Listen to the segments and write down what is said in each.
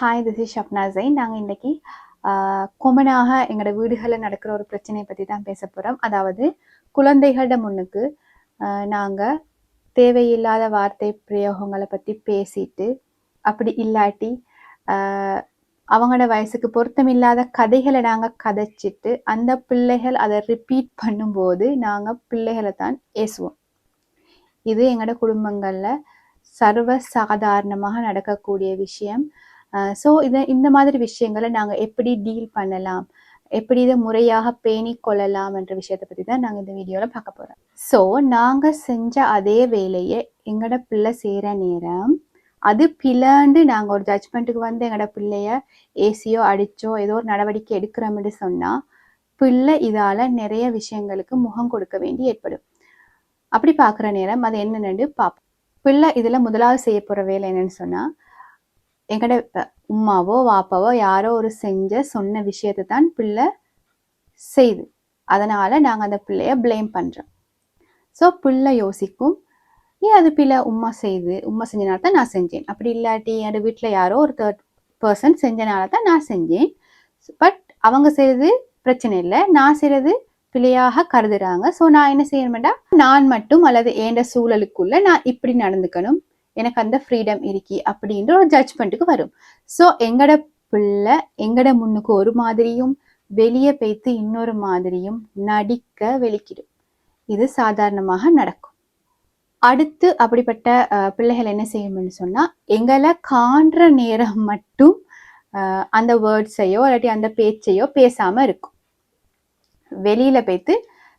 Hi, this is Shabna Jain. நாங்கள் இன்றைக்கி கொமனாக எங்களோட வீடுகளில் நடக்கிற ஒரு பிரச்சனையை பற்றி தான் பேச போகிறோம். அதாவது குழந்தைகளோட முன்னுக்கு நாங்கள் தேவையில்லாத வார்த்தை பிரயோகங்களை பற்றி பேசிட்டு, அப்படி இல்லாட்டி அவங்களோட வயசுக்கு பொருத்தமில்லாத கதைகளை நாங்கள் கதைச்சிட்டு அந்த பிள்ளைகள் அதை ரிப்பீட் பண்ணும்போது நாங்கள் பிள்ளைகளை தான் ஏசுவோம். இது எங்களோட குடும்பங்களில் சர்வ சாதாரணமாக நடக்கக்கூடிய விஷயம். ஸோ இந்த மாதிரி விஷயங்களை நாங்கள் எப்படி டீல் பண்ணலாம், எப்படி இதை முறையாக பேணி கொள்ளலாம் என்ற விஷயத்தை பற்றி தான் நாங்கள் இந்த வீடியோவில் பார்க்க போகிறோம். ஸோ நாங்கள் செஞ்ச அதே வேலையை எங்களோட பிள்ளை செய்கிற நேரம் அது பிளாண்டு நாங்கள் ஒரு ஜட்ஜ்மெண்ட்டுக்கு வந்து எங்களோட பிள்ளைய ஏசியோ அடிச்சோ ஏதோ ஒரு நடவடிக்கை எடுக்கிறோம்னு சொன்னால் பிள்ளை இதால் நிறைய விஷயங்களுக்கு முகம் கொடுக்க வேண்டி ஏற்படும். அப்படி பார்க்குற நேரம் அது என்னென்னு பார்ப்போம். பிள்ளை இதில் முதலாவது செய்ய போகிற வேலை என்னன்னு சொன்னால், எங்களோட உமாவோ வாப்பாவோ யாரோ ஒரு சொன்ன விஷயத்தை தான் பிள்ளை செய்து, அதனால் நாங்கள் அந்த பிள்ளைய ப்ளேம் பண்ணுறோம். ஸோ பிள்ளை யோசிக்கும், ஏன் அது பிள்ளை உமா செஞ்சனால தான் நான் செஞ்சேன், அப்படி இல்லாட்டி என் வீட்டில் யாரோ ஒரு தேர்ட் பர்சன் செஞ்சனால தான் நான் செஞ்சேன். பட் அவங்க செய்கிறது பிரச்சனை இல்லை, நான் செய்கிறது பிள்ளையாக கருதுறாங்க. ஸோ நான் என்ன செய்யணும்டா, நான் மட்டும் அல்லது ஏண்ட சூழலுக்குள்ள நான் இப்படி நடந்துக்கணும், எனக்கு அந்த ஃப்ரீடம் இருக்கி அப்படின்ற ஒரு ஜட்ஜ்மெண்ட்டுக்கு வரும். ஸோ எங்கட பிள்ளை எங்கட முன்னுக்கு ஒரு மாதிரியும் வெளியே பேய்த்து இன்னொரு மாதிரியும் நடிக்க வெளிக்கிடும். இது சாதாரணமாக நடக்கும். அடுத்து அப்படிப்பட்ட பிள்ளைகள் என்ன செய்யும்னு சொன்னா, எங்களை காண்ற நேரம் மட்டும் அந்த வேர்ட்ஸையோ இல்லாட்டி அந்த பேச்சையோ பேசாம இருக்கும். வெளியில போய்த்து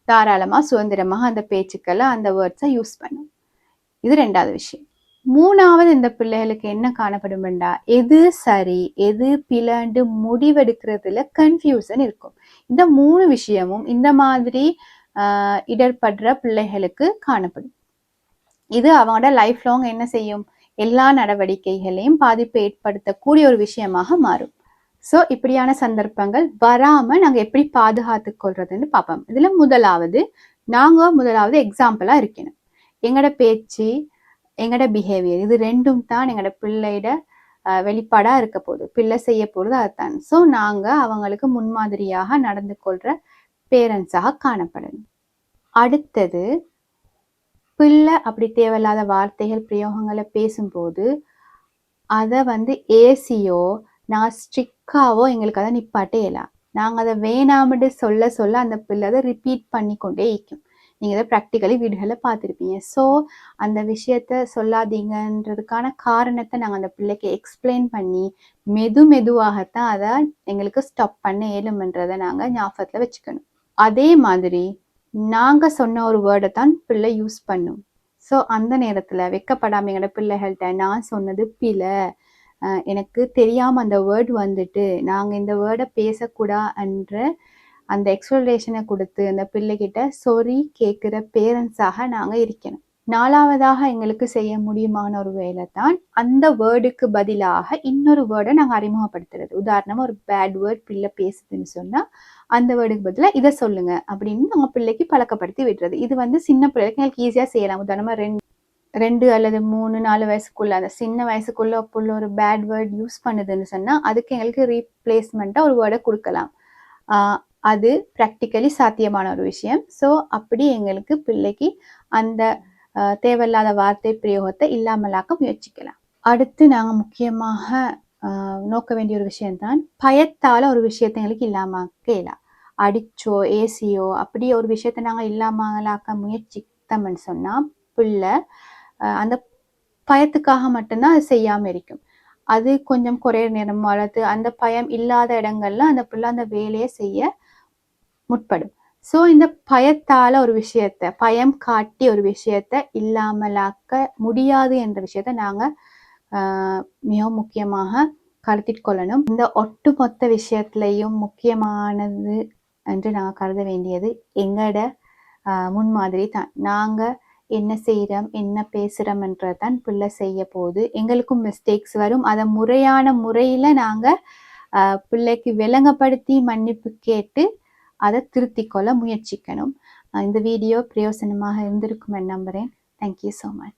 தாராளமா சுதந்திரமாக அந்த பேச்சுக்களை அந்த வேர்ட்ஸை யூஸ் பண்ணும். இது ரெண்டாவது விஷயம். மூணாவது, இந்த பிள்ளைகளுக்கு என்ன காணப்படும்டா, எது சரி எது பிளாண்டு முடிவெடுக்கிறதுல கன்ஃபியூசன் இருக்கும். இந்த மூணு விஷயமும் இந்த மாதிரி இடர்படுற பிள்ளைகளுக்கு காணப்படும். இது அவங்களோட லைஃப் லாங் என்ன செய்யும், எல்லா நடவடிக்கைகளையும் பாதிப்பை ஏற்படுத்தக்கூடிய ஒரு விஷயமாக மாறும். ஸோ இப்படியான சந்தர்ப்பங்கள் வராமல் நாங்கள் எப்படி பாதுகாத்து கொள்றதுன்னு பார்ப்போம். இதில் முதலாவது எக்ஸாம்பிளாக இருக்கணும். எங்களோட பேச்சு எங்களோட பிஹேவியர் இது ரெண்டும் தான் எங்களோட பிள்ளையோட வெளிப்பாடாக இருக்க போகுது. பிள்ளை செய்ய போகிறது அதுதான். ஸோ நாங்கள் அவங்களுக்கு முன்மாதிரியாக நடந்து கொள்கிற பேரண்ட்ஸாக காணப்படணும். அடுத்தது, பிள்ளை அப்படி தேவையில்லாத வார்த்தைகள் பிரயோகங்களை பேசும்போது அதை ஏசியோ நான் ஸ்ட்ரிக்காவோ எங்களுக்கு அதை நிப்பாட்டே இல்லை. நாங்கள் அதை வேணாமட்டு சொல்ல சொல்ல அந்த பிள்ளை அதை ரிப்பீட் பண்ணி கொண்டே இருக்கும். நீங்கள் அதை ப்ராக்டிக்கலி வீடுகளில் பார்த்துருப்பீங்க. ஸோ அந்த விஷயத்த சொல்லாதீங்கன்றதுக்கான காரணத்தை நாங்கள் அந்த பிள்ளைக்கு எக்ஸ்பிளைன் பண்ணி மெதுவாகத்தான் அதை எங்களுக்கு ஸ்டாப் பண்ண இயலும்ன்றதை நாங்கள் ஞாபகத்தில் வச்சுக்கணும். அதே மாதிரி நாங்கள் சொன்ன ஒரு வேர்டை தான் பிள்ளை யூஸ் பண்ணும். ஸோ அந்த நேரத்தில் வெக்கப்படாமல் எங்களோட பிள்ளைகள்கிட்ட நான் சொன்னது பிள்ளை, எனக்கு தெரியாமல் அந்த வேர்டு நாங்கள் இந்த வேர்டை பேசக்கூடாதுன்ற அந்த எக்ஸ்பிளனேஷனை கொடுத்து அந்த பிள்ளைகிட்ட சாரி கேட்குற பேரண்ட்ஸாக நாங்கள் இருக்கணும். நாலாவதாக எங்களுக்கு செய்ய முடியுமான ஒரு வேலை தான் அந்த வேர்டுக்கு பதிலாக இன்னொரு வேர்டை நாங்கள் அறிமுகப்படுத்துறது. உதாரணமாக ஒரு பேட் வேர்ட் பிள்ளை பேசுதுன்னு சொன்னால் அந்த வேர்டுக்கு பதிலாக இதை சொல்லுங்க அப்படின்னு நாங்கள் பிள்ளைக்கு பழக்கப்படுத்தி விடுறது. இது சின்ன பிள்ளைகளுக்கு எங்களுக்கு ஈஸியாக செய்யலாம். உதாரணமாக 2 அல்லது 3, 4 வயசுக்குள்ள அந்த சின்ன வயசுக்குள்ள புள்ள ஒரு பேட் வேர்ட் யூஸ் பண்ணுதுன்னு சொன்னால் அதுக்கு எங்களுக்கு ரீப்ளேஸ்மெண்ட்டாக ஒரு வேர்டை கொடுக்கலாம். அது ப்ராக்டிக்கலி சாத்தியமான ஒரு விஷயம். ஸோ அப்படி எங்களுக்கு பிள்ளைக்கு அந்த தேவையில்லாத வார்த்தை பிரயோகத்தை இல்லாமலாக்க முயற்சிக்கலாம். அடுத்து நாங்கள் முக்கியமாக நோக்க வேண்டிய ஒரு விஷயம்தான், பயத்தால் ஒரு விஷயத்தை எங்களுக்கு இல்லாமலாம். அடிச்சோ ஏசியோ அப்படி ஒரு விஷயத்தை நாங்கள் இல்லாமலாக்க முயற்சித்தோம்னு சொன்னால் பிள்ளை அந்த பயத்துக்காக மட்டும்தான் அது செய்யாமல் இருக்கும். அது கொஞ்சம் குறைய நேரம் வளர்த்து அந்த பயம் இல்லாத இடங்கள்ல அந்த பிள்ளை அந்த வேலையை செய்ய முற்படும். ஸோ இந்த பயத்தால் ஒரு விஷயத்தை பயம் காட்டி ஒரு விஷயத்தை இல்லாமலாக்க முடியாது என்ற விஷயத்த நாங்கள் மிகவும் முக்கியமாக கருத்தில் கொள்ளணும். இந்த ஒட்டுமொத்த விஷயத்துலையும் முக்கியமானது என்று நாங்கள் கருத வேண்டியது எங்களோட முன்மாதிரி தான். நாங்கள் என்ன செய்கிறோம் என்ன பேசுகிறோம்ன்றதான் பிள்ளை செய்ய போகுது. எங்களுக்கும் மிஸ்டேக்ஸ் வரும். அதை முறையான முறையில் நாங்கள் பிள்ளைக்கு விளங்கப்படுத்தி மன்னிப்பு கேட்டு அதை திருத்திக் கொள்ள முயற்சிக்கணும். இந்த வீடியோ பிரயோசனமாக இருந்திருக்கும் நம்புகிறேன். Thank you so much.